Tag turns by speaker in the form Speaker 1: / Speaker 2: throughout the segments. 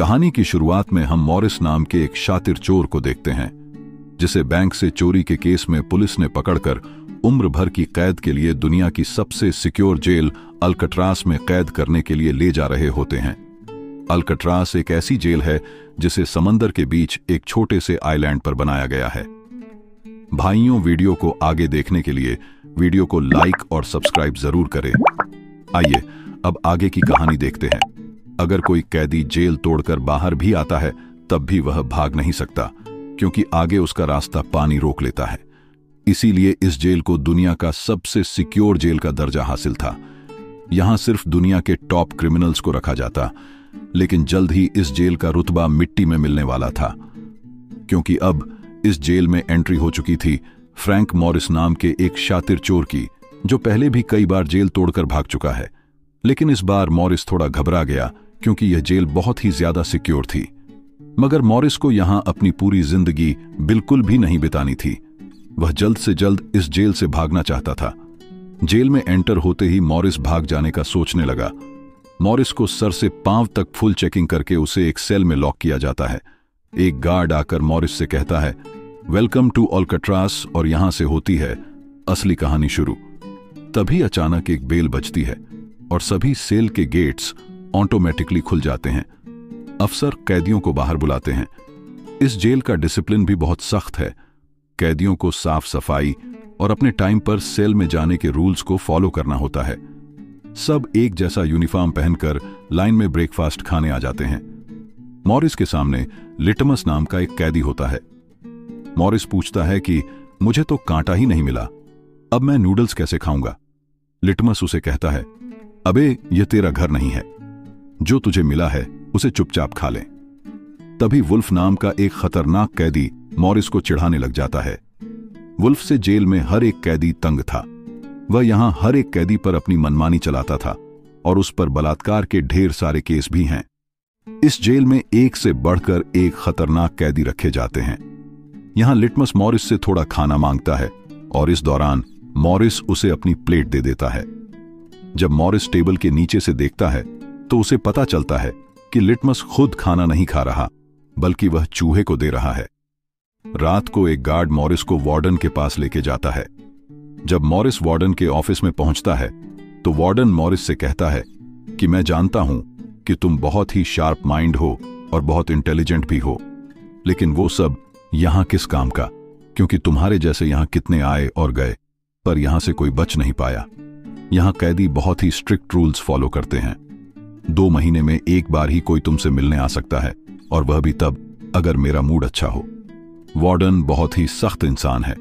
Speaker 1: कहानी की शुरुआत में हम मॉरिस नाम के एक शातिर चोर को देखते हैं, जिसे बैंक से चोरी के केस में पुलिस ने पकड़कर उम्र भर की कैद के लिए दुनिया की सबसे सिक्योर जेल अल्कट्रास में कैद करने के लिए ले जा रहे होते हैं। अल्कट्रास एक ऐसी जेल है जिसे समंदर के बीच एक छोटे से आइलैंड पर बनाया गया है। भाइयों, वीडियो को आगे देखने के लिए वीडियो को लाइक और सब्सक्राइब जरूर करें। आइए अब आगे की कहानी देखते हैं। अगर कोई कैदी जेल तोड़कर बाहर भी आता है तब भी वह भाग नहीं सकता, क्योंकि आगे उसका रास्ता पानी रोक लेता है। इसीलिए इस जेल को दुनिया का सबसे सिक्योर जेल का दर्जा हासिल था। यहां सिर्फ दुनिया के टॉप क्रिमिनल्स को रखा जाता, लेकिन जल्द ही इस जेल का रुतबा मिट्टी में मिलने वाला था, क्योंकि अब इस जेल में एंट्री हो चुकी थी फ्रैंक मॉरिस नाम के एक शातिर चोर की, जो पहले भी कई बार जेल तोड़कर भाग चुका है। लेकिन इस बार मॉरिस थोड़ा घबरा गया, क्योंकि यह जेल बहुत ही ज्यादा सिक्योर थी। मगर मॉरिस को यहां अपनी पूरी जिंदगी बिल्कुल भी नहीं बितानी थी। वह जल्द से जल्द इस जेल से भागना चाहता था। जेल में एंटर होते ही मॉरिस भाग जाने का सोचने लगा। मॉरिस को सर से पांव तक फुल चेकिंग करके उसे एक सेल में लॉक किया जाता है। एक गार्ड आकर मॉरिस से कहता है, वेलकम टू अल्कट्रास, और यहां से होती है असली कहानी शुरू। तभी अचानक एक बेल बजती है और सभी सेल के गेट्स ऑटोमेटिकली खुल जाते हैं। अफसर कैदियों को बाहर बुलाते हैं। इस जेल का डिसिप्लिन भी बहुत सख्त है। कैदियों को साफ सफाई और अपने टाइम पर सेल में जाने के रूल्स को फॉलो करना होता है। सब एक जैसा यूनिफॉर्म पहनकर लाइन में ब्रेकफास्ट खाने आ जाते हैं। मॉरिस के सामने लिटमस नाम का एक कैदी होता है। मॉरिस पूछता है कि मुझे तो कांटा ही नहीं मिला, अब मैं नूडल्स कैसे खाऊंगा? लिटमस उसे कहता है, अबे यह तेरा घर नहीं है, जो तुझे मिला है उसे चुपचाप खा ले। तभी वुल्फ नाम का एक खतरनाक कैदी मॉरिस को चिढ़ाने लग जाता है। वुल्फ से जेल में हर एक कैदी तंग था। वह यहां हर एक कैदी पर अपनी मनमानी चलाता था और उस पर बलात्कार के ढेर सारे केस भी हैं। इस जेल में एक से बढ़कर एक खतरनाक कैदी रखे जाते हैं। यहां लिटमस मॉरिस से थोड़ा खाना मांगता है और इस दौरान मॉरिस उसे अपनी प्लेट दे देता है। जब मॉरिस टेबल के नीचे से देखता है तो उसे पता चलता है कि लिटमस खुद खाना नहीं खा रहा, बल्कि वह चूहे को दे रहा है। रात को एक गार्ड मॉरिस को वार्डन के पास लेके जाता है। जब मॉरिस वार्डन के ऑफिस में पहुंचता है तो वार्डन मॉरिस से कहता है कि मैं जानता हूं कि तुम बहुत ही शार्प माइंड हो और बहुत इंटेलिजेंट भी हो, लेकिन वो सब यहां किस काम का, क्योंकि तुम्हारे जैसे यहां कितने आए और गए, पर यहां से कोई बच नहीं पाया। यहां कैदी बहुत ही स्ट्रिक्ट रूल्स फॉलो करते हैं। 2 महीने में एक बार ही कोई तुमसे मिलने आ सकता है, और वह भी तब अगर मेरा मूड अच्छा हो। वार्डन बहुत ही सख्त इंसान है,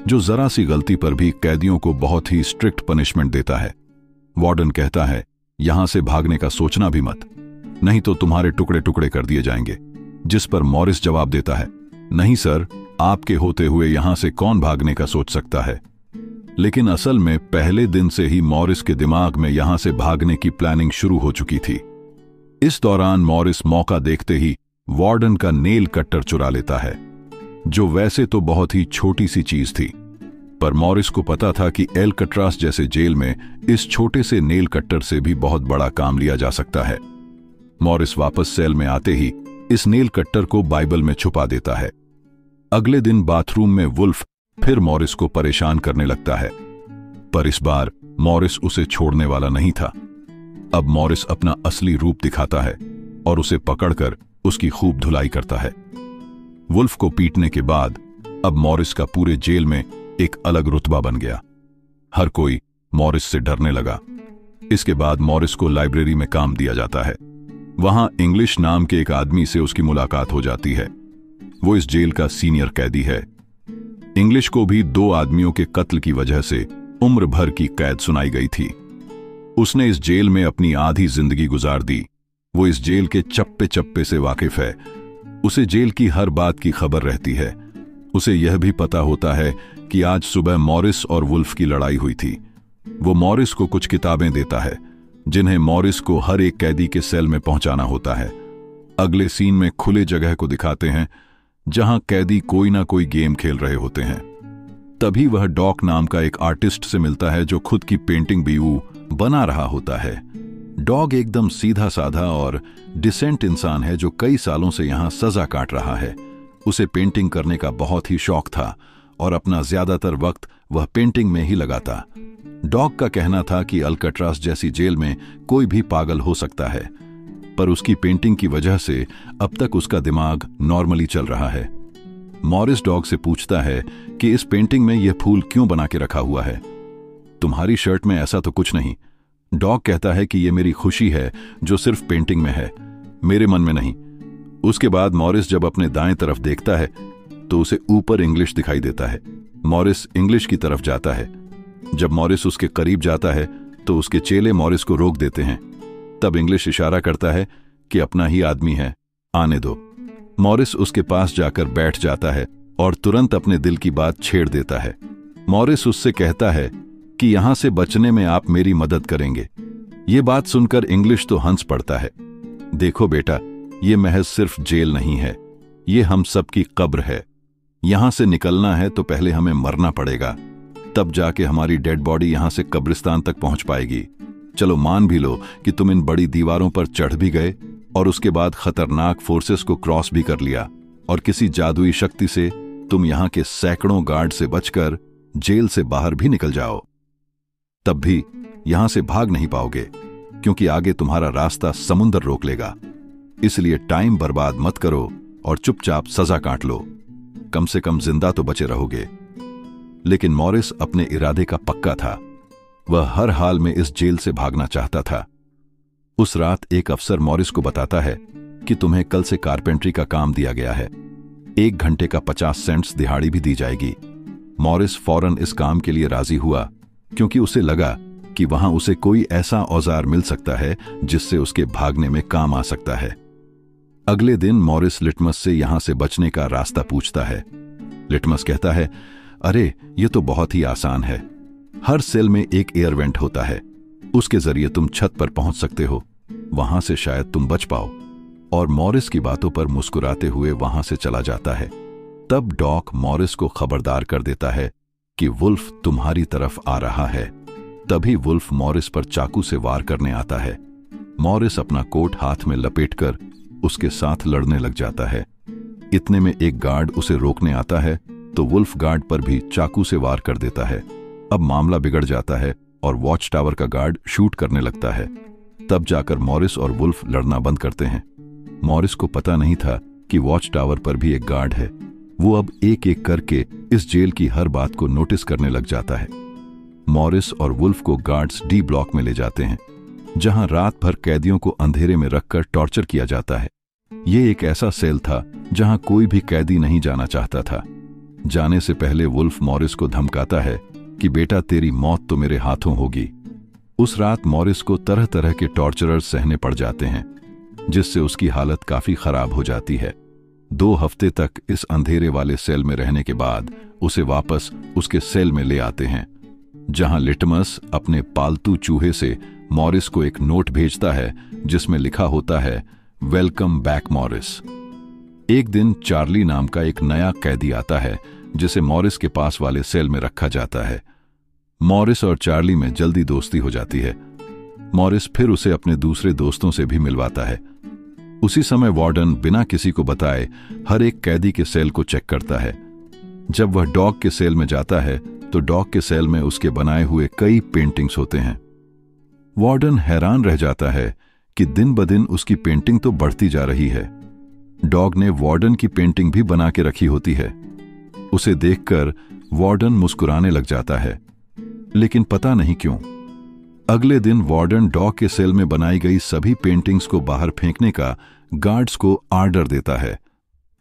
Speaker 1: जो जरा सी गलती पर भी कैदियों को बहुत ही स्ट्रिक्ट पनिशमेंट देता है। वार्डन कहता है, यहां से भागने का सोचना भी मत, नहीं तो तुम्हारे टुकड़े टुकड़े कर दिए जाएंगे। जिस पर मॉरिस जवाब देता है, नहीं सर, आपके होते हुए यहां से कौन भागने का सोच सकता है। लेकिन असल में पहले दिन से ही मॉरिस के दिमाग में यहां से भागने की प्लानिंग शुरू हो चुकी थी। इस दौरान मॉरिस मौका देखते ही वार्डन का नेल कट्टर चुरा लेता है, जो वैसे तो बहुत ही छोटी सी चीज थी, पर मॉरिस को पता था कि अल्कट्रास जैसे जेल में इस छोटे से नेल कट्टर से भी बहुत बड़ा काम लिया जा सकता है। मॉरिस वापस सेल में आते ही इस नेल कट्टर को बाइबल में छुपा देता है। अगले दिन बाथरूम में वुल्फ फिर मॉरिस को परेशान करने लगता है, पर इस बार मॉरिस उसे छोड़ने वाला नहीं था। अब मॉरिस अपना असली रूप दिखाता है और उसे पकड़कर उसकी खूब धुलाई करता है। वुल्फ को पीटने के बाद अब मॉरिस का पूरे जेल में एक अलग रुतबा बन गया। हर कोई मॉरिस से डरने लगा। इसके बाद मॉरिस को लाइब्रेरी में काम दिया जाता है। वहां इंग्लिश नाम के एक आदमी से उसकी मुलाकात हो जाती है। वो इस जेल का सीनियर कैदी है। इंग्लिश को भी 2 आदमियों के कत्ल की वजह से उम्र भर की कैद सुनाई गई थी। उसने इस जेल में अपनी आधी जिंदगी गुजार दी। वो इस जेल के चप्पे चप्पे से वाकिफ है। उसे जेल की हर बात की खबर रहती है। उसे यह भी पता होता है कि आज सुबह मॉरिस और वुल्फ की लड़ाई हुई थी। वो मॉरिस को कुछ किताबें देता है, जिन्हें मॉरिस को हर एक कैदी के सेल में पहुंचाना होता है। अगले सीन में खुले जगह को दिखाते हैं, जहां कैदी कोई ना कोई गेम खेल रहे होते हैं। तभी वह डॉक नाम का एक आर्टिस्ट से मिलता है, जो खुद की पेंटिंग भी बना रहा होता है। डॉग एकदम सीधा साधा और डिसेंट इंसान है जो कई सालों से यहां सजा काट रहा है। उसे पेंटिंग करने का बहुत ही शौक था और अपना ज्यादातर वक्त वह पेंटिंग में ही लगाता। डॉग का कहना था कि अल्काट्राज जैसी जेल में कोई भी पागल हो सकता है, पर उसकी पेंटिंग की वजह से अब तक उसका दिमाग नॉर्मली चल रहा है। मॉरिस डॉग से पूछता है कि इस पेंटिंग में यह फूल क्यों बना के रखा हुआ है। तुम्हारी शर्ट में ऐसा तो कुछ नहीं। डॉग कहता है कि यह मेरी खुशी है जो सिर्फ पेंटिंग में है, मेरे मन में नहीं। उसके बाद मॉरिस जब अपने दाएं तरफ देखता है तो उसे ऊपर इंग्लिश दिखाई देता है। मॉरिस इंग्लिश की तरफ जाता है। जब मॉरिस उसके करीब जाता है तो उसके चेले मॉरिस को रोक देते हैं। तब इंग्लिश इशारा करता है कि अपना ही आदमी है, आने दो। मॉरिस उसके पास जाकर बैठ जाता है और तुरंत अपने दिल की बात छेड़ देता है। मॉरिस उससे कहता है कि यहां से बचने में आप मेरी मदद करेंगे। ये बात सुनकर इंग्लिश तो हंस पड़ता है। देखो बेटा, ये महज सिर्फ जेल नहीं है, ये हम सबकी कब्र है। यहां से निकलना है तो पहले हमें मरना पड़ेगा, तब जाके हमारी डेड बॉडी यहां से कब्रिस्तान तक पहुंच पाएगी। चलो मान भी लो कि तुम इन बड़ी दीवारों पर चढ़ भी गए और उसके बाद खतरनाक फोर्सेस को क्रॉस भी कर लिया और किसी जादुई शक्ति से तुम यहां के सैकड़ों गार्ड से बचकर जेल से बाहर भी निकल जाओ, तब भी यहां से भाग नहीं पाओगे क्योंकि आगे तुम्हारा रास्ता समुंदर रोक लेगा। इसलिए टाइम बर्बाद मत करो और चुपचाप सजा काट लो, कम से कम जिंदा तो बचे रहोगे। लेकिन मॉरिस अपने इरादे का पक्का था। वह हर हाल में इस जेल से भागना चाहता था। उस रात एक अफसर मॉरिस को बताता है कि तुम्हें कल से कारपेंट्री का काम दिया गया है। 1 घंटे का 50 सेंट्स दिहाड़ी भी दी जाएगी। मॉरिस फौरन इस काम के लिए राजी हुआ क्योंकि उसे लगा कि वहां उसे कोई ऐसा औजार मिल सकता है जिससे उसके भागने में काम आ सकता है। अगले दिन मॉरिस लिटमस से यहां से बचने का रास्ता पूछता है। लिटमस कहता है, अरे ये तो बहुत ही आसान है। हर सेल में एक एयर वेंट होता है, उसके जरिए तुम छत पर पहुंच सकते हो, वहां से शायद तुम बच पाओ। और मॉरिस की बातों पर मुस्कुराते हुए वहां से चला जाता है। तब डॉग मॉरिस को खबरदार कर देता है कि वुल्फ तुम्हारी तरफ आ रहा है। तभी वुल्फ मॉरिस पर चाकू से वार करने आता है। मॉरिस अपना कोट हाथ में लपेटकर उसके साथ लड़ने लग जाता है। इतने में एक गार्ड उसे रोकने आता है तो वुल्फ गार्ड पर भी चाकू से वार कर देता है। अब मामला बिगड़ जाता है और वॉच टावर का गार्ड शूट करने लगता है। तब जाकर मॉरिस और वुल्फ लड़ना बंद करते हैं। मॉरिस को पता नहीं था कि वॉच टावर पर भी एक गार्ड है। वो अब एक एक करके इस जेल की हर बात को नोटिस करने लग जाता है। मॉरिस और वुल्फ को गार्ड्स डी ब्लॉक में ले जाते हैं, जहां रात भर कैदियों को अंधेरे में रखकर टॉर्चर किया जाता है। ये एक ऐसा सेल था जहां कोई भी कैदी नहीं जाना चाहता था। जाने से पहले वुल्फ मॉरिस को धमकाता है कि बेटा तेरी मौत तो मेरे हाथों होगी। उस रात मॉरिस को तरह तरह के टॉर्चरर्स सहने पड़ जाते हैं, जिससे उसकी हालत काफी खराब हो जाती है। 2 हफ्ते तक इस अंधेरे वाले सेल में रहने के बाद उसे वापस उसके सेल में ले आते हैं, जहां लिटमस अपने पालतू चूहे से मॉरिस को एक नोट भेजता है जिसमें लिखा होता है, वेलकम बैक मॉरिस। एक दिन चार्ली नाम का एक नया कैदी आता है जिसे मॉरिस के पास वाले सेल में रखा जाता है। मॉरिस और चार्ली में जल्दी दोस्ती हो जाती है। मॉरिस फिर उसे अपने दूसरे दोस्तों से भी मिलवाता है। उसी समय वार्डन बिना किसी को बताए हर एक कैदी के सेल को चेक करता है। जब वह डॉग के सेल में जाता है तो डॉग के सेल में उसके बनाए हुए कई पेंटिंग्स होते हैं। वार्डन हैरान रह जाता है कि दिन ब दिन उसकी पेंटिंग तो बढ़ती जा रही है। डॉग ने वार्डन की पेंटिंग भी बना के रखी होती है। उसे देखकर वार्डन मुस्कुराने लग जाता है, लेकिन पता नहीं क्यों। अगले दिन वार्डन डॉग के सेल में बनाई गई सभी पेंटिंग्स को बाहर फेंकने का गार्ड्स को आर्डर देता है।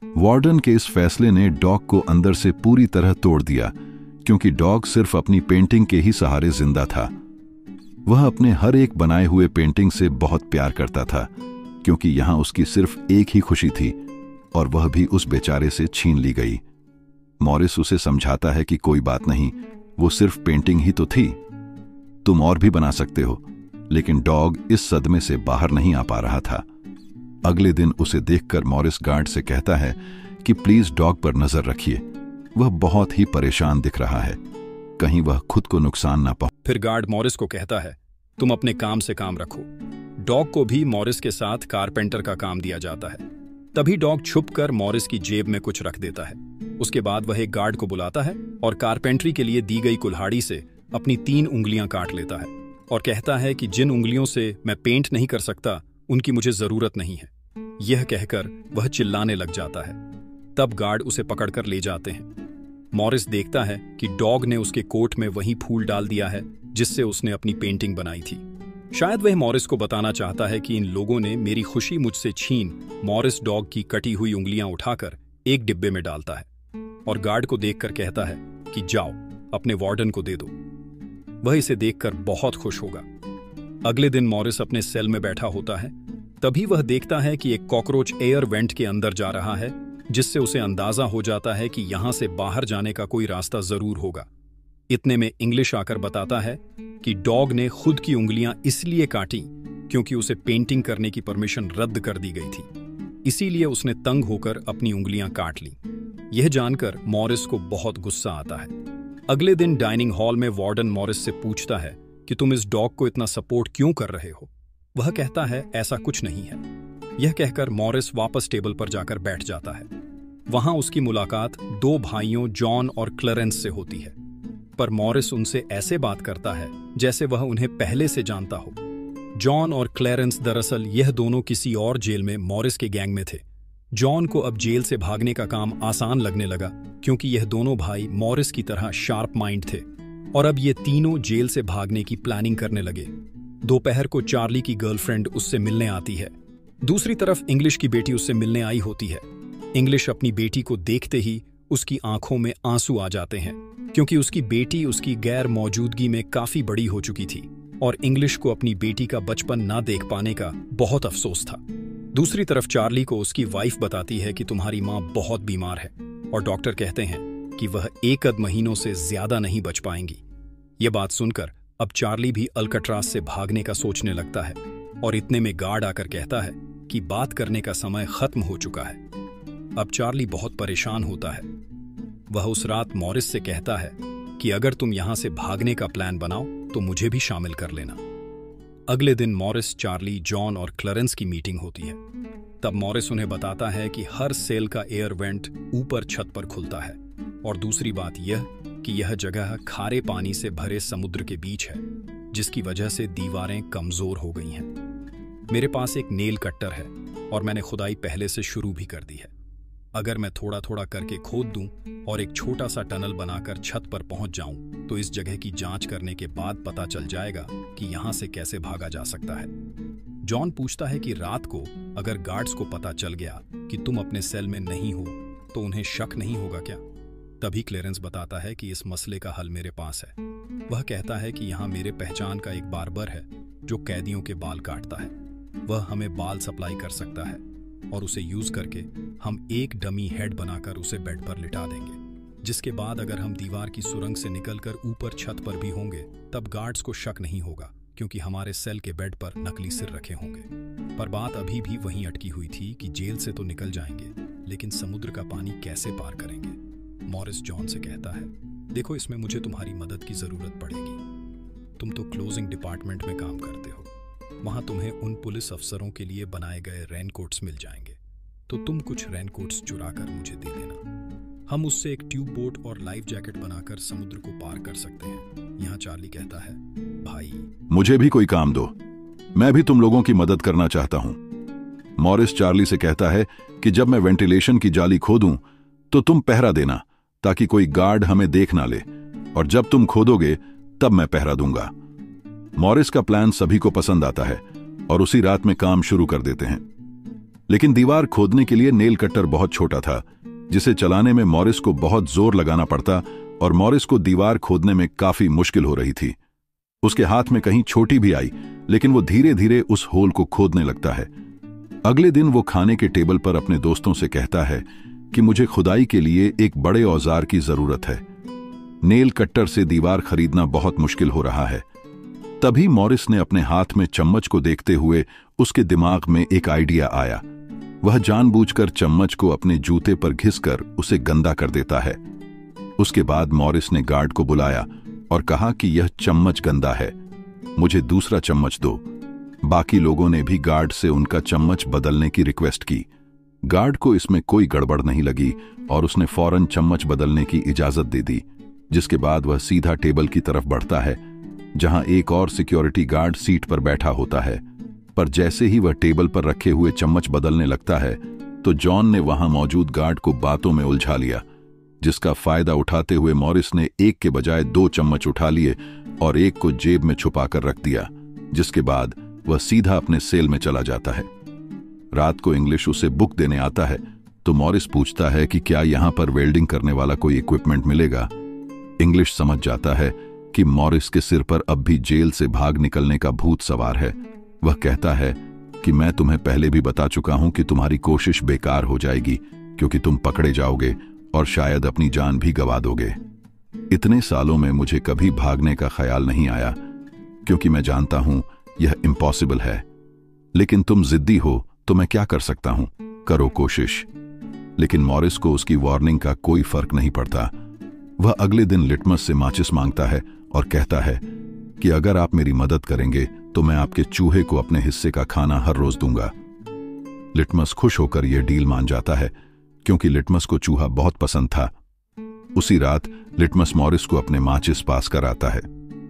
Speaker 1: वार्डन के इस फैसले ने डॉग को अंदर से पूरी तरह तोड़ दिया, क्योंकि डॉग सिर्फ अपनी पेंटिंग के ही सहारे जिंदा था। वह अपने हर एक बनाए हुए पेंटिंग से बहुत प्यार करता था, क्योंकि यहां उसकी सिर्फ एक ही खुशी थी और वह भी उस बेचारे से छीन ली गई। मॉरिस उसे समझाता है कि कोई बात नहीं, वो सिर्फ पेंटिंग ही तो थी, तुम और भी बना सकते हो। लेकिन डॉग इस सदमे से बाहर नहीं आ पा रहा था। अगले दिन उसे देखकर मॉरिस गार्ड से कहता है कि प्लीज डॉग पर नजर रखिए, वह बहुत ही परेशान दिख रहा है, कहीं वह खुद को नुकसान ना पहुंचे।
Speaker 2: फिर गार्ड मॉरिस को कहता है, तुम अपने काम से काम रखो, डॉग को भी मॉरिस के साथ कारपेंटर का काम दिया जाता है। तभी डॉग छुपकर मॉरिस की जेब में कुछ रख देता है। उसके बाद वह एक गार्ड को बुलाता है और कारपेंट्री के लिए दी गई कुल्हाड़ी से अपनी 3 उंगलियां काट लेता है और कहता है कि जिन उंगलियों से मैं पेंट नहीं कर सकता उनकी मुझे जरूरत नहीं है। यह कहकर वह चिल्लाने लग जाता है। तब गार्ड उसे पकड़कर ले जाते हैं। मॉरिस देखता है कि डॉग ने उसके कोट में वही फूल डाल दिया है जिससे उसने अपनी पेंटिंग बनाई थी। शायद वह मॉरिस को बताना चाहता है कि इन लोगों ने मेरी खुशी मुझसे छीन मॉरिस डॉग की कटी हुई उंगलियां उठाकर एक डिब्बे में डालता है और गार्ड को देखकर कहता है कि जाओ अपने वार्डन को दे दो। वह इसे देखकर बहुत खुश होगा। अगले दिन मॉरिस अपने सेल में बैठा होता है। तभी वह देखता है कि एक कॉकरोच एयर वेंट के अंदर जा रहा है, जिससे उसे अंदाजा हो जाता है कि यहां से बाहर जाने का कोई रास्ता जरूर होगा। इतने में इंग्लिश आकर बताता है कि डॉग ने खुद की उंगलियां इसलिए काटी क्योंकि उसे पेंटिंग करने की परमिशन रद्द कर दी गई थी, इसीलिए उसने तंग होकर अपनी उंगलियां काट ली। यह जानकर मॉरिस को बहुत गुस्सा आता है। अगले दिन डाइनिंग हॉल में वार्डन मॉरिस से पूछता है कि तुम इस डॉग को इतना सपोर्ट क्यों कर रहे हो। वह कहता है ऐसा कुछ नहीं है। यह कहकर मॉरिस वापस टेबल पर जाकर बैठ जाता है। वहां उसकी मुलाकात 2 भाइयों जॉन और क्लेरेंस से होती है, पर मॉरिस उनसे ऐसे बात करता है जैसे वह उन्हें पहले से जानता हो। जॉन और क्लेरेंस दरअसल यह दोनों किसी और जेल में मॉरिस के गैंग में थे। जॉन को अब जेल से भागने का काम आसान लगने लगा क्योंकि यह दोनों भाई मॉरिस की तरह शार्प माइंड थे और अब ये तीनों जेल से भागने की प्लानिंग करने लगे। दोपहर को चार्ली की गर्लफ्रेंड उससे मिलने आती है। दूसरी तरफ इंग्लिश की बेटी उससे मिलने आई होती है। इंग्लिश अपनी बेटी को देखते ही उसकी आंखों में आंसू आ जाते हैं क्योंकि उसकी बेटी उसकी गैर मौजूदगी में काफी बड़ी हो चुकी थी और इंग्लिश को अपनी बेटी का बचपन ना देख पाने का बहुत अफसोस था। दूसरी तरफ चार्ली को उसकी वाइफ बताती है कि तुम्हारी माँ बहुत बीमार है और डॉक्टर कहते हैं कि वह 1 महीनों से ज्यादा नहीं बच पाएंगी। यह बात सुनकर अब चार्ली भी अल्काट्राज से भागने का सोचने लगता है और इतने में गार्ड आकर कहता है कि बात करने का समय खत्म हो चुका है। अब चार्ली बहुत परेशान होता है। वह उस रात मॉरिस से कहता है कि अगर तुम यहां से भागने का प्लान बनाओ तो मुझे भी शामिल कर लेना। अगले दिन मॉरिस, चार्ली, जॉन और क्लेरेंस की मीटिंग होती है। तब मॉरिस उन्हें बताता है कि हर सेल का एयर वेंट ऊपर छत पर खुलता है और दूसरी बात यह कि यह जगह खारे पानी से भरे समुद्र के बीच है, जिसकी वजह से दीवारें कमजोर हो गई हैं। मेरे पास एक नेल कट्टर है और मैंने खुदाई पहले से शुरू भी कर दी है। अगर मैं थोड़ा थोड़ा करके खोद दूं और एक छोटा सा टनल बनाकर छत पर पहुंच जाऊं तो इस जगह की जांच करने के बाद पता चल जाएगा कि यहां से कैसे भागा जा सकता है। जॉन पूछता है कि रात को अगर गार्ड्स को पता चल गया कि तुम अपने सेल में नहीं हो तो उन्हें शक नहीं होगा क्या? तभी क्लेरेंस बताता है कि इस मसले का हल मेरे पास है। वह कहता है कि यहाँ मेरे पहचान का एक बार्बर है जो कैदियों के बाल काटता है। वह हमें बाल सप्लाई कर सकता है और उसे यूज करके हम एक डमी हेड बनाकर उसे बेड पर लिटा देंगे, जिसके बाद अगर हम दीवार की सुरंग से निकलकर ऊपर छत पर भी होंगे तब गार्ड्स को शक नहीं होगा क्योंकि हमारे सेल के बेड पर नकली सिर रखे होंगे। पर बात अभी भी वहीं अटकी हुई थी कि जेल से तो निकल जाएंगे, लेकिन समुद्र का पानी कैसे पार करेंगे? मॉरिस जॉन से कहता है, देखो इसमें मुझे तुम्हारी मदद की जरूरत पड़ेगी। तुम तो क्लोजिंग डिपार्टमेंट में काम करते हो, वहां तुम्हें उन पुलिस अफसरों के लिए बनाए गए रेनकोट्स मिल जाएंगे, तो तुम कुछ रेनकोट्स चुरा कर मुझे दे देना। हम उससे एक ट्यूब बोट और लाइफ जैकेट बनाकर समुद्र को पार कर सकते हैं। यहाँ चार्ली कहता है, भाई
Speaker 1: मुझे भी कोई काम दो, मैं भी तुम लोगों की मदद करना चाहता हूं। मॉरिस चार्ली से कहता है कि जब मैं वेंटिलेशन की जाली खोदूं तो तुम पहरा देना ताकि कोई गार्ड हमें देख ना ले, और जब तुम खोदोगे तब मैं पहरा दूंगा। मॉरिस का प्लान सभी को पसंद आता है और उसी रात में काम शुरू कर देते हैं। लेकिन दीवार खोदने के लिए नेल कट्टर बहुत छोटा था, जिसे चलाने में मॉरिस को बहुत जोर लगाना पड़ता और मॉरिस को दीवार खोदने में काफी मुश्किल हो रही थी। उसके हाथ में कहीं छोटी भी आई, लेकिन वो धीरे धीरे उस होल को खोदने लगता है। अगले दिन वो खाने के टेबल पर अपने दोस्तों से कहता है कि मुझे खुदाई के लिए एक बड़े औजार की जरूरत है। नेल कट्टर से दीवार खरीदना बहुत मुश्किल हो रहा है। तभी मॉरिस ने अपने हाथ में चम्मच को देखते हुए उसके दिमाग में एक आइडिया आया। वह जानबूझकर चम्मच को अपने जूते पर घिसकर उसे गंदा कर देता है। उसके बाद मॉरिस ने गार्ड को बुलाया और कहा कि यह चम्मच गंदा है, मुझे दूसरा चम्मच दो। बाकी लोगों ने भी गार्ड से उनका चम्मच बदलने की रिक्वेस्ट की। गार्ड को इसमें कोई गड़बड़ नहीं लगी और उसने फौरन चम्मच बदलने की इजाजत दे दी, जिसके बाद वह सीधा टेबल की तरफ बढ़ता है जहां एक और सिक्योरिटी गार्ड सीट पर बैठा होता है। पर जैसे ही वह टेबल पर रखे हुए चम्मच बदलने लगता है तो जॉन ने वहां मौजूद गार्ड को बातों में उलझा लिया, जिसका फायदा उठाते हुए मॉरिस ने एक के बजाय 2 चम्मच उठा लिए और एक को जेब में छुपाकर रख दिया, जिसके बाद वह सीधा अपने सेल में चला जाता है। रात को इंग्लिश उसे बुक देने आता है तो मॉरिस पूछता है कि क्या यहां पर वेल्डिंग करने वाला कोई इक्विपमेंट मिलेगा। इंग्लिश समझ जाता है कि मॉरिस के सिर पर अब भी जेल से भाग निकलने का भूत सवार है। वह कहता है कि मैं तुम्हें पहले भी बता चुका हूं कि तुम्हारी कोशिश बेकार हो जाएगी क्योंकि तुम पकड़े जाओगे और शायद अपनी जान भी गंवा दोगे। इतने सालों में मुझे कभी भागने का ख्याल नहीं आया क्योंकि मैं जानता हूं यह इम्पॉसिबल है, लेकिन तुम जिद्दी हो तो मैं क्या कर सकता हूं, करो कोशिश। लेकिन मॉरिस को उसकी वार्निंग का कोई फर्क नहीं पड़ता। वह अगले दिन लिटमस से माचिस मांगता है और कहता है कि अगर आप मेरी मदद करेंगे तो मैं आपके चूहे को अपने हिस्से का खाना हर रोज दूंगा। लिटमस खुश होकर यह डील मान जाता है क्योंकि लिटमस को चूहा बहुत पसंद था। उसी रात लिटमस मॉरिस को अपने माचिस पास कराता है।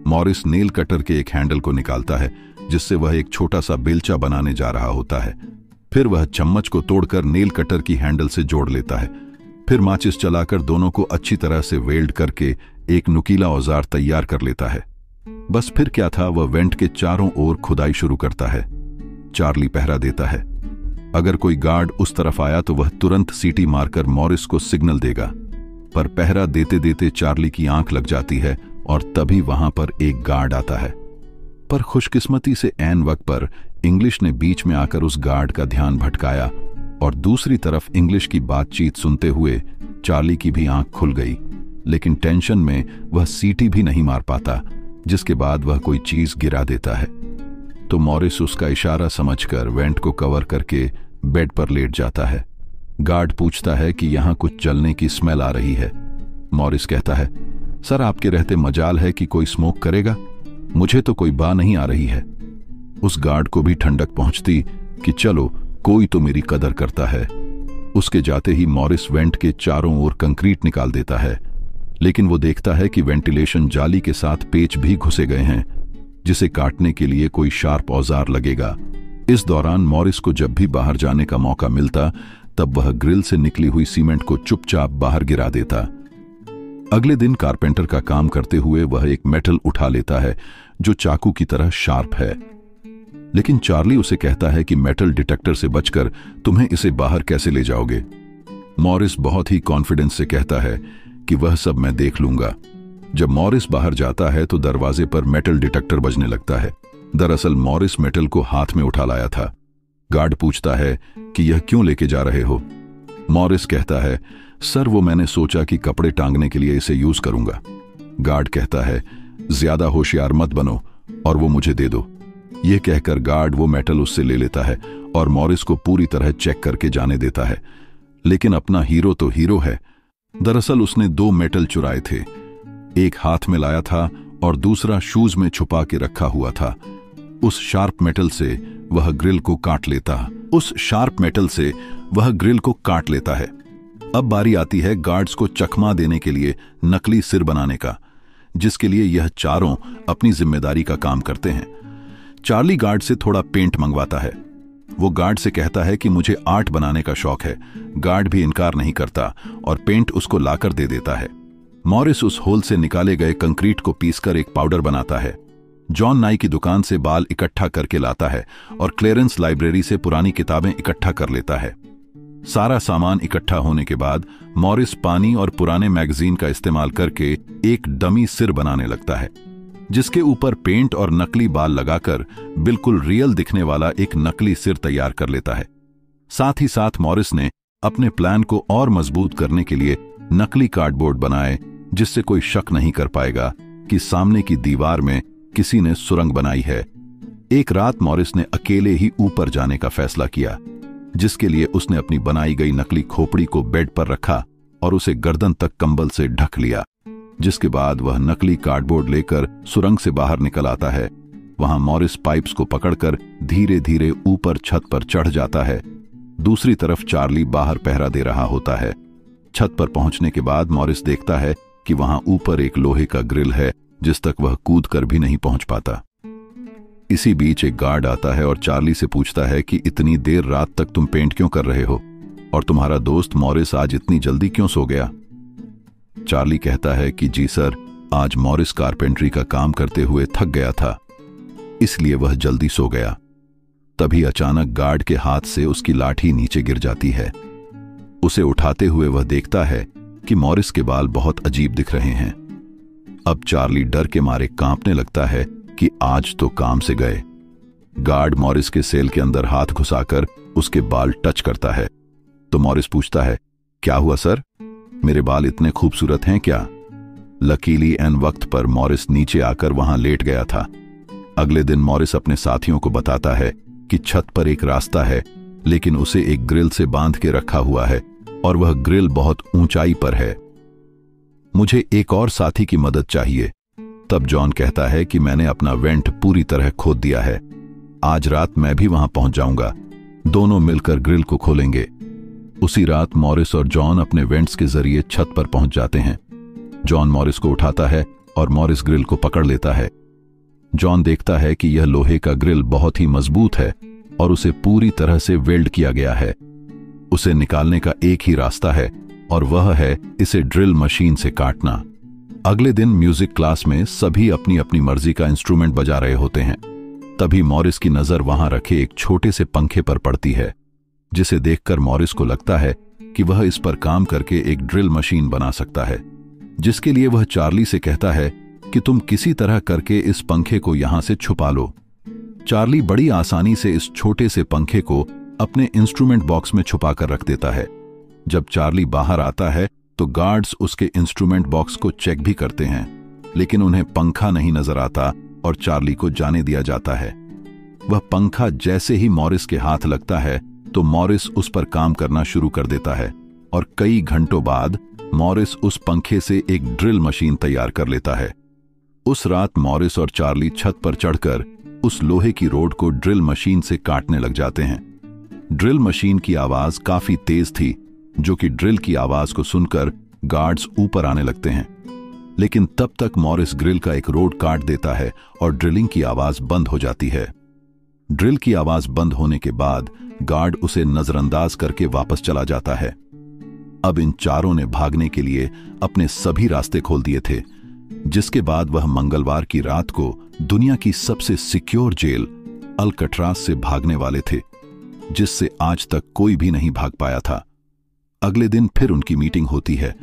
Speaker 1: मॉरिस नेल कटर के एक हैंडल को निकालता है जिससे वह एक छोटा सा बेलचा बनाने जा रहा होता है। फिर वह चम्मच को तोड़कर नेल कटर की हैंडल से जोड़ लेता है। फिर माचिस चलाकर दोनों को अच्छी तरह से वेल्ड करके एक नुकीला औजार तैयार कर लेता है। बस फिर क्या था, वह वेंट के चारों ओर खुदाई शुरू करता है। चार्ली पहरा देता है। अगर कोई गार्ड उस तरफ आया तो वह तुरंत सीटी मारकर मॉरिस को सिग्नल देगा, पर पहरा देते देते चार्ली की आंख लग जाती है और तभी वहां पर एक गार्ड आता है। पर खुशकिस्मती से ऐन वक्त पर इंग्लिश ने बीच में आकर उस गार्ड का ध्यान भटकाया और दूसरी तरफ इंग्लिश की बातचीत सुनते हुए चार्ली की भी आंख खुल गई, लेकिन टेंशन में वह सीटी भी नहीं मार पाता, जिसके बाद वह कोई चीज गिरा देता है। तो मॉरिस उसका इशारा समझकर वेंट को कवर करके बेड पर लेट जाता है। गार्ड पूछता है कि यहां कुछ जलने की स्मेल आ रही है। मॉरिस कहता है, सर आपके रहते मजाल है कि कोई स्मोक करेगा, मुझे तो कोई बा नहीं आ रही है। उस गार्ड को भी ठंडक पहुंचती कि चलो कोई तो मेरी कदर करता है। उसके जाते ही मॉरिस वेंट के चारों ओर कंक्रीट निकाल देता है, लेकिन वो देखता है कि वेंटिलेशन जाली के साथ पेच भी घुसे गए हैं, जिसे काटने के लिए कोई शार्प औजार लगेगा। इस दौरान मॉरिस को जब भी बाहर जाने का मौका मिलता तब वह ग्रिल से निकली हुई सीमेंट को चुपचाप बाहर गिरा देता। अगले दिन कारपेंटर का काम करते हुए वह एक मेटल उठा लेता है जो चाकू की तरह शार्प है, लेकिन चार्ली उसे कहता है कि मेटल डिटेक्टर से बचकर तुम्हें इसे बाहर कैसे ले जाओगे। मॉरिस बहुत ही कॉन्फिडेंस से कहता है कि वह सब मैं देख लूंगा। जब मॉरिस बाहर जाता है तो दरवाजे पर मेटल डिटेक्टर बजने लगता है। दरअसल मॉरिस मेटल को हाथ में उठा लाया था। गार्ड पूछता है कि यह क्यों लेके जा रहे हो। मॉरिस कहता है, सर वो मैंने सोचा कि कपड़े टांगने के लिए इसे यूज करूंगा। गार्ड कहता है, ज्यादा होशियार मत बनो और वो मुझे दे दो। यह कहकर गार्ड वो मेटल उससे ले लेता है और मॉरिस को पूरी तरह चेक करके जाने देता है। लेकिन अपना हीरो तो हीरो है। दरअसल उसने 2 मेटल चुराए थे, एक हाथ में लाया था और दूसरा शूज में छुपा के रखा हुआ था। उस शार्प मेटल से वह ग्रिल को काट लेता है। अब बारी आती है गार्ड्स को चकमा देने के लिए नकली सिर बनाने का, जिसके लिए यह चारों अपनी जिम्मेदारी का काम करते हैं। चार्ली गार्ड से थोड़ा पेंट मंगवाता है। वो गार्ड से कहता है कि मुझे आर्ट बनाने का शौक है। गार्ड भी इनकार नहीं करता और पेंट उसको लाकर दे देता है। मॉरिस उस होल से निकाले गए कंक्रीट को पीसकर एक पाउडर बनाता है। जॉन नाई की दुकान से बाल इकट्ठा करके लाता है और क्लेरेंस लाइब्रेरी से पुरानी किताबें इकट्ठा कर लेता है। सारा सामान इकट्ठा होने के बाद मॉरिस पानी और पुराने मैगजीन का इस्तेमाल करके एक डमी सिर बनाने लगता है, जिसके ऊपर पेंट और नकली बाल लगाकर बिल्कुल रियल दिखने वाला एक नकली सिर तैयार कर लेता है। साथ ही साथ मॉरिस ने अपने प्लान को और मजबूत करने के लिए नकली कार्डबोर्ड बनाए, जिससे कोई शक नहीं कर पाएगा कि सामने की दीवार में किसी ने सुरंग बनाई है। एक रात मॉरिस ने अकेले ही ऊपर जाने का फैसला किया, जिसके लिए उसने अपनी बनाई गई नकली खोपड़ी को बेड पर रखा और उसे गर्दन तक कंबल से ढक लिया। जिसके बाद वह नकली कार्डबोर्ड लेकर सुरंग से बाहर निकल आता है। वहां मॉरिस पाइप्स को पकड़कर धीरे धीरे ऊपर छत पर चढ़ जाता है। दूसरी तरफ चार्ली बाहर पहरा दे रहा होता है। छत पर पहुंचने के बाद मॉरिस देखता है कि वहां ऊपर एक लोहे का ग्रिल है जिस तक वह कूद कर भी नहीं पहुंच पाता। इसी बीच एक गार्ड आता है और चार्ली से पूछता है कि इतनी देर रात तक तुम पेंट क्यों कर रहे हो और तुम्हारा दोस्त मॉरिस आज इतनी जल्दी क्यों सो गया। चार्ली कहता है कि जी सर, आज मॉरिस कारपेंटरी का काम करते हुए थक गया था, इसलिए वह जल्दी सो गया। तभी अचानक गार्ड के हाथ से उसकी लाठी नीचे गिर जाती है। उसे उठाते हुए वह देखता है कि मॉरिस के बाल बहुत अजीब दिख रहे हैं। अब चार्ली डर के मारे कांपने लगता है कि आज तो काम से गए। गार्ड मॉरिस के सेल के अंदर हाथ घुसाकर उसके बाल टच करता है तो मॉरिस पूछता है, क्या हुआ सर, मेरे बाल इतने खूबसूरत हैं क्या। लकीली एन वक्त पर मॉरिस नीचे आकर वहां लेट गया था। अगले दिन मॉरिस अपने साथियों को बताता है कि छत पर एक रास्ता है, लेकिन उसे एक ग्रिल से बांध के रखा हुआ है और वह ग्रिल बहुत ऊंचाई पर है। मुझे एक और साथी की मदद चाहिए। तब जॉन कहता है कि मैंने अपना वेंट पूरी तरह खोद दिया है, आज रात मैं भी वहां पहुंच जाऊंगा, दोनों मिलकर ग्रिल को खोलेंगे। उसी रात मॉरिस और जॉन अपने वेंट्स के जरिए छत पर पहुंच जाते हैं। जॉन मॉरिस को उठाता है और मॉरिस ग्रिल को पकड़ लेता है। जॉन देखता है कि यह लोहे का ग्रिल बहुत ही मजबूत है और उसे पूरी तरह से वेल्ड किया गया है। उसे निकालने का एक ही रास्ता है और वह है इसे ड्रिल मशीन से काटना। अगले दिन म्यूजिक क्लास में सभी अपनी अपनी मर्जी का इंस्ट्रूमेंट बजा रहे होते हैं। तभी मॉरिस की नजर वहां रखे एक छोटे से पंखे पर पड़ती है, जिसे देखकर मॉरिस को लगता है कि वह इस पर काम करके एक ड्रिल मशीन बना सकता है, जिसके लिए वह चार्ली से कहता है कि तुम किसी तरह करके इस पंखे को यहां से छुपा लो। चार्ली बड़ी आसानी से इस छोटे से पंखे को अपने इंस्ट्रूमेंट बॉक्स में छुपा कर रख देता है। जब चार्ली बाहर आता है तो गार्ड्स उसके इंस्ट्रूमेंट बॉक्स को चेक भी करते हैं, लेकिन उन्हें पंखा नहीं नजर आता और चार्ली को जाने दिया जाता है। वह पंखा जैसे ही मॉरिस के हाथ लगता है तो मॉरिस उस पर काम करना शुरू कर देता है और कई घंटों बाद मॉरिस उस पंखे से एक ड्रिल मशीन तैयार कर लेता है। उस रात मॉरिस और चार्ली छत पर चढ़कर उस लोहे की रोड को ड्रिल मशीन से काटने लग जाते हैं। ड्रिल मशीन की आवाज काफी तेज थी, जो कि ड्रिल की आवाज को सुनकर गार्ड्स ऊपर आने लगते हैं। लेकिन तब तक मॉरिस ग्रिल का एक रोड काट देता है और ड्रिलिंग की आवाज बंद हो जाती है। ड्रिल की आवाज बंद होने के बाद गार्ड उसे नजरअंदाज करके वापस चला जाता है। अब इन चारों ने भागने के लिए अपने सभी रास्ते खोल दिए थे, जिसके बाद वह मंगलवार की रात को दुनिया की सबसे सिक्योर जेल अल्कट्राज से भागने वाले थे, जिससे आज तक कोई भी नहीं भाग पाया था। अगले दिन फिर उनकी मीटिंग होती है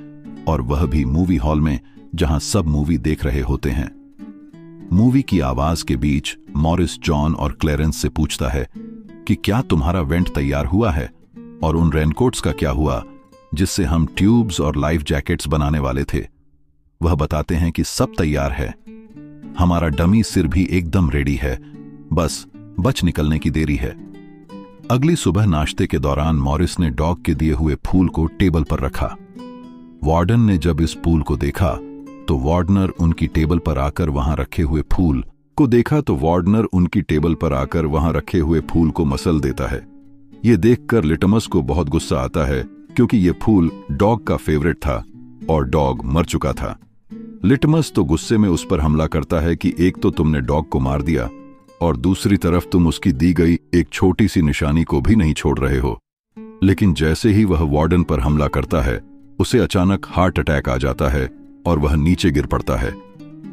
Speaker 1: और वह भी मूवी हॉल में, जहां सब मूवी देख रहे होते हैं। मूवी की आवाज के बीच मॉरिस जॉन और क्लेरेंस से पूछता है कि क्या तुम्हारा वेंट तैयार हुआ है और उन रेनकोट्स का क्या हुआ जिससे हम ट्यूब्स और लाइफ जैकेट्स बनाने वाले थे। वह बताते हैं कि सब तैयार है, हमारा डमी सिर भी एकदम रेडी है, बस बच निकलने की देरी है। अगली सुबह नाश्ते के दौरान मॉरिस ने डॉग के दिए हुए फूल को टेबल पर रखा। वार्डन ने जब इस फूल को देखा तो वार्डनर उनकी टेबल पर आकर वहां रखे हुए फूल को मसल देता है। यह देखकर लिटमस को बहुत गुस्सा आता है, क्योंकि यह फूल डॉग का फेवरेट था और डॉग मर चुका था। लिटमस तो गुस्से में उस पर हमला करता है कि एक तो तुमने डॉग को मार दिया और दूसरी तरफ तुम उसकी दी गई एक छोटी सी निशानी को भी नहीं छोड़ रहे हो। लेकिन जैसे ही वह वार्डन पर हमला करता है, उसे अचानक हार्ट अटैक आ जाता है और वह नीचे गिर पड़ता है।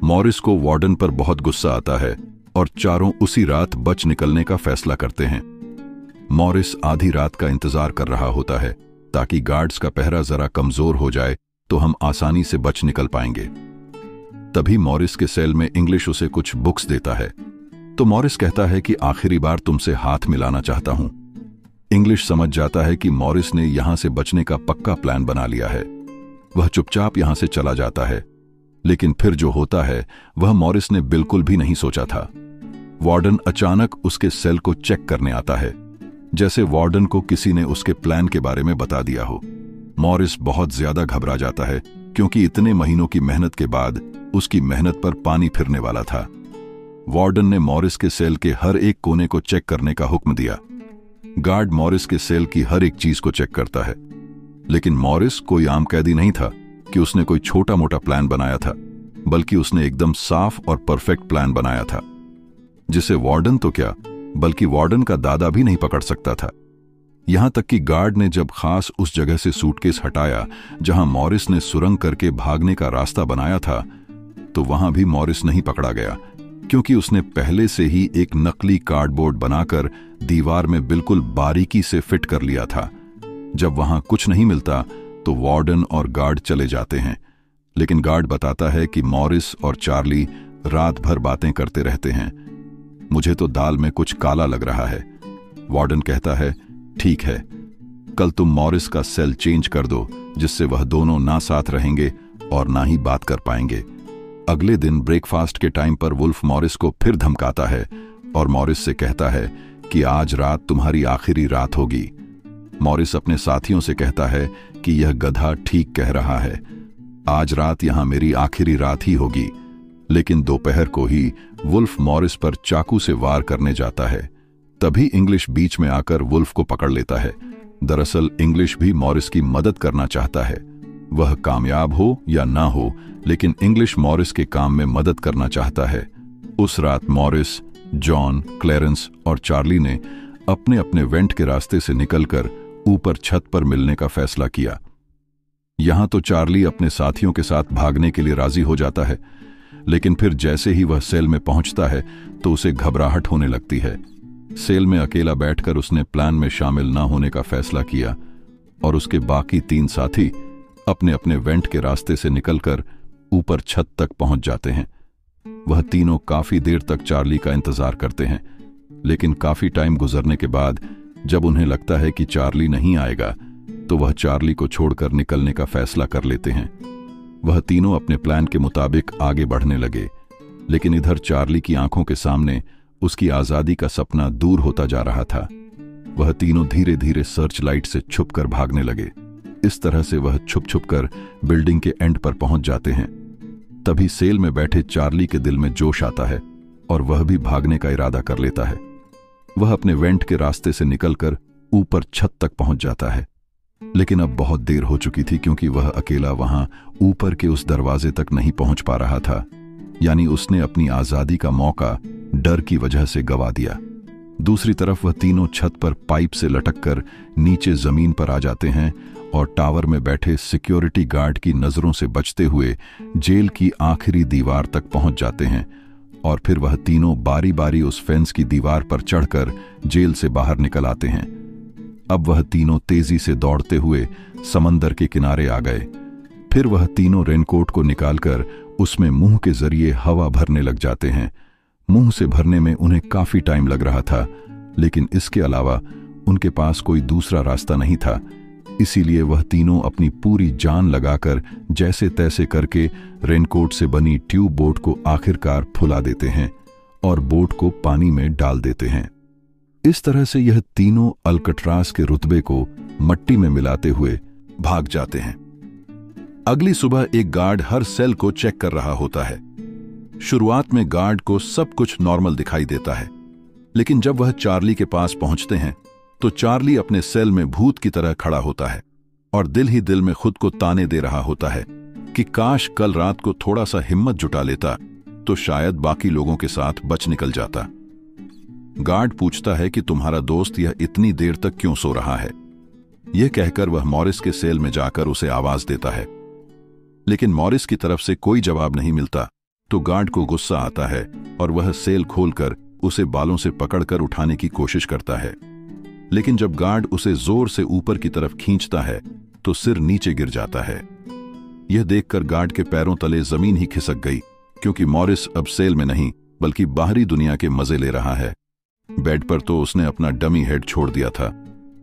Speaker 1: मॉरिस को वार्डन पर बहुत गुस्सा आता है और चारों उसी रात बच निकलने का फैसला करते हैं। मॉरिस आधी रात का इंतजार कर रहा होता है ताकि गार्ड्स का पहरा जरा कमजोर हो जाए तो हम आसानी से बच निकल पाएंगे। तभी मॉरिस के सेल में इंग्लिश उसे कुछ बुक्स देता है, तो मॉरिस कहता है कि आखिरी बार तुमसे हाथ मिलाना चाहता हूं। इंग्लिश समझ जाता है कि मॉरिस ने यहां से बचने का पक्का प्लान बना लिया है। वह चुपचाप यहां से चला जाता है, लेकिन फिर जो होता है वह मॉरिस ने बिल्कुल भी नहीं सोचा था। वार्डन अचानक उसके सेल को चेक करने आता है, जैसे वार्डन को किसी ने उसके प्लान के बारे में बता दिया हो। मॉरिस बहुत ज्यादा घबरा जाता है, क्योंकि इतने महीनों की मेहनत के बाद उसकी मेहनत पर पानी फिरने वाला था। वार्डन ने मॉरिस के सेल के हर एक कोने को चेक करने का हुक्म दिया। गार्ड मॉरिस के सेल की हर एक चीज को चेक करता है, लेकिन मॉरिस कोई आम कैदी नहीं था कि उसने कोई छोटा मोटा प्लान बनाया था, बल्कि उसने एकदम साफ और परफेक्ट प्लान बनाया था, जिसे वार्डन तो क्या बल्कि वार्डन का दादा भी नहीं पकड़ सकता था। यहां तक कि गार्ड ने जब खास उस जगह से सूटकेस हटाया जहां मॉरिस ने सुरंग करके भागने का रास्ता बनाया था, तो वहां भी मॉरिस नहीं पकड़ा गया, क्योंकि उसने पहले से ही एक नकली कार्डबोर्ड बनाकर दीवार में बिल्कुल बारीकी से फिट कर लिया था। जब वहां कुछ नहीं मिलता तो वार्डन और गार्ड चले जाते हैं, लेकिन गार्ड बताता है कि मॉरिस और चार्ली रात भर बातें करते रहते हैं। मुझे तो दाल में कुछ काला लग रहा है। वार्डन कहता है, ठीक है, कल तुम मॉरिस का सेल चेंज कर दो, जिससे वह दोनों ना साथ रहेंगे और ना ही बात कर पाएंगे। अगले दिन ब्रेकफास्ट के टाइम पर वुल्फ मॉरिस को फिर धमकाता है और मॉरिस से कहता है कि आज रात तुम्हारी आखिरी रात होगी। मॉरिस अपने साथियों से कहता है कि यह गधा ठीक कह रहा है, आज रात यहां मेरी आखिरी रात ही होगी। लेकिन दोपहर को ही वुल्फ मॉरिस पर चाकू से वार करने जाता है। तभी इंग्लिश बीच में आकर वुल्फ को पकड़ लेता है। दरअसल इंग्लिश भी मॉरिस की मदद करना चाहता है। वह कामयाब हो या ना हो, लेकिन इंग्लिश मॉरिस के काम में मदद करना चाहता है। उस रात मॉरिस, जॉन, क्लेरेंस और चार्ली ने अपने अपने वेंट के रास्ते से निकलकर ऊपर छत पर मिलने का फैसला किया। यहां तो चार्ली अपने साथियों के साथ भागने के लिए राजी हो जाता है, लेकिन फिर जैसे ही वह सेल में पहुंचता है तो उसे घबराहट होने लगती है। सेल में अकेला बैठकर उसने प्लान में शामिल ना होने का फैसला किया और उसके बाकी 3 साथी अपने अपने वेंट के रास्ते से निकलकर ऊपर छत तक पहुंच जाते हैं। वह तीनों काफी देर तक चार्ली का इंतजार करते हैं, लेकिन काफी टाइम गुजरने के बाद जब उन्हें लगता है कि चार्ली नहीं आएगा, तो वह चार्ली को छोड़कर निकलने का फैसला कर लेते हैं। वह तीनों अपने प्लान के मुताबिक आगे बढ़ने लगे, लेकिन इधर चार्ली की आंखों के सामने उसकी आजादी का सपना दूर होता जा रहा था। वह तीनों धीरे धीरे सर्च लाइट से छुपकर भागने लगे। इस तरह से वह छुप छुप कर बिल्डिंग के एंड पर पहुंच जाते हैं। तभी सेल में बैठे चार्ली के दिल में जोश आता है और वह भी भागने का इरादा कर लेता है। वह अपने वेंट के रास्ते से निकलकर ऊपर छत तक पहुंच जाता है, लेकिन अब बहुत देर हो चुकी थी, क्योंकि वह अकेला वहां ऊपर के उस दरवाजे तक नहीं पहुंच पा रहा था। यानी उसने अपनी आजादी का मौका डर की वजह से गवा दिया। दूसरी तरफ वह तीनों छत पर पाइप से लटककर नीचे जमीन पर आ जाते हैं और टावर में बैठे सिक्योरिटी गार्ड की नजरों से बचते हुए जेल की आखिरी दीवार तक पहुंच जाते हैं। और फिर वह तीनों बारी बारी उस फेंस की दीवार पर चढ़कर जेल से बाहर निकल आते हैं। अब वह तीनों तेजी से दौड़ते हुए समंदर के किनारे आ गए। फिर वह तीनों रेनकोट को निकालकर उसमें मुंह के जरिए हवा भरने लग जाते हैं। मुंह से भरने में उन्हें काफी टाइम लग रहा था, लेकिन इसके अलावा उनके पास कोई दूसरा रास्ता नहीं था। इसीलिए वह तीनों अपनी पूरी जान लगाकर जैसे तैसे करके रेनकोट से बनी ट्यूब बोट को आखिरकार फुला देते हैं और बोट को पानी में डाल देते हैं। इस तरह से यह तीनों अल्कट्रास के रुतबे को मट्टी में मिलाते हुए भाग जाते हैं। अगली सुबह एक गार्ड हर सेल को चेक कर रहा होता है। शुरुआत में गार्ड को सब कुछ नॉर्मल दिखाई देता है, लेकिन जब वह चार्ली के पास पहुंचते हैं तो चार्ली अपने सेल में भूत की तरह खड़ा होता है और दिल ही दिल में खुद को ताने दे रहा होता है कि काश कल रात को थोड़ा सा हिम्मत जुटा लेता तो शायद बाकी लोगों के साथ बच निकल जाता। गार्ड पूछता है कि तुम्हारा दोस्त यह इतनी देर तक क्यों सो रहा है। यह कहकर वह मॉरिस के सेल में जाकर उसे आवाज देता है, लेकिन मॉरिस की तरफ से कोई जवाब नहीं मिलता। तो गार्ड को गुस्सा आता है और वह सेल खोलकर उसे बालों से पकड़कर उठाने की कोशिश करता है, लेकिन जब गार्ड उसे जोर से ऊपर की तरफ खींचता है तो सिर नीचे गिर जाता है। यह देखकर गार्ड के पैरों तले जमीन ही खिसक गई, क्योंकि मॉरिस अब सेल में नहीं बल्कि बाहरी दुनिया के मजे ले रहा है। बेड पर तो उसने अपना डमी हेड छोड़ दिया था,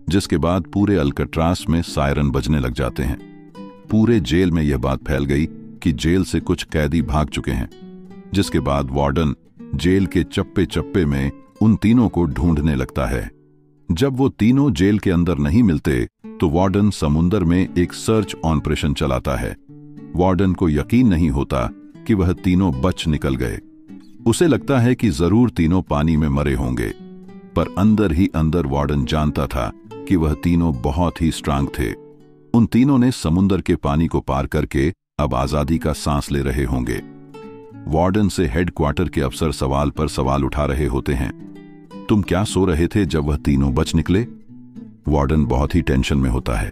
Speaker 1: जिसके बाद पूरे अल्कट्रास में सायरन बजने लग जाते हैं। पूरे जेल में यह बात फैल गई कि जेल से कुछ कैदी भाग चुके हैं, जिसके बाद वार्डन जेल के चप्पे चप्पे में उन तीनों को ढूंढने लगता है। जब वो तीनों जेल के अंदर नहीं मिलते तो वार्डन समुंदर में एक सर्च ऑपरेशन चलाता है। वार्डन को यकीन नहीं होता कि वह तीनों बच निकल गए। उसे लगता है कि जरूर तीनों पानी में मरे होंगे, पर अंदर ही अंदर वार्डन जानता था कि वह तीनों बहुत ही स्ट्रांग थे। उन तीनों ने समुंदर के पानी को पार करके अब आजादी का सांस ले रहे होंगे। वार्डन से हेडक्वार्टर के अफसर सवाल पर सवाल उठा रहे होते हैं। तुम क्या सो रहे थे जब वह तीनों बच निकले? वार्डन बहुत ही टेंशन में होता है,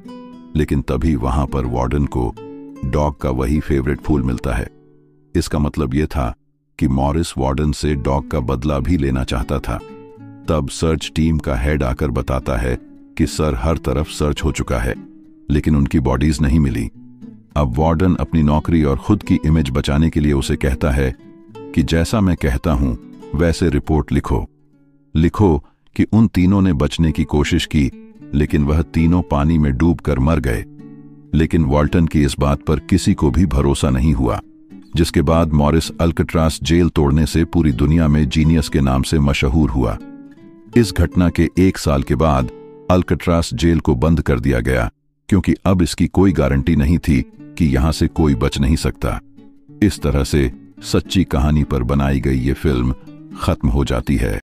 Speaker 1: लेकिन तभी वहां पर वार्डन को डॉग का वही फेवरेट फूल मिलता है। इसका मतलब यह था कि मॉरिस वार्डन से डॉग का बदला भी लेना चाहता था। तब सर्च टीम का हेड आकर बताता है कि सर, हर तरफ सर्च हो चुका है, लेकिन उनकी बॉडीज नहीं मिली। अब वार्डन अपनी नौकरी और खुद की इमेज बचाने के लिए उसे कहता है कि जैसा मैं कहता हूं वैसे रिपोर्ट लिखो कि उन तीनों ने बचने की कोशिश की, लेकिन वह तीनों पानी में डूबकर मर गए। लेकिन वाल्टन की इस बात पर किसी को भी भरोसा नहीं हुआ, जिसके बाद मॉरिस अल्काट्राज जेल तोड़ने से पूरी दुनिया में जीनियस के नाम से मशहूर हुआ। इस घटना के 1 साल के बाद अल्काट्राज जेल को बंद कर दिया गया, क्योंकि अब इसकी कोई गारंटी नहीं थी कि यहां से कोई बच नहीं सकता। इस तरह से सच्ची कहानी पर बनाई गई ये फिल्म खत्म हो जाती है।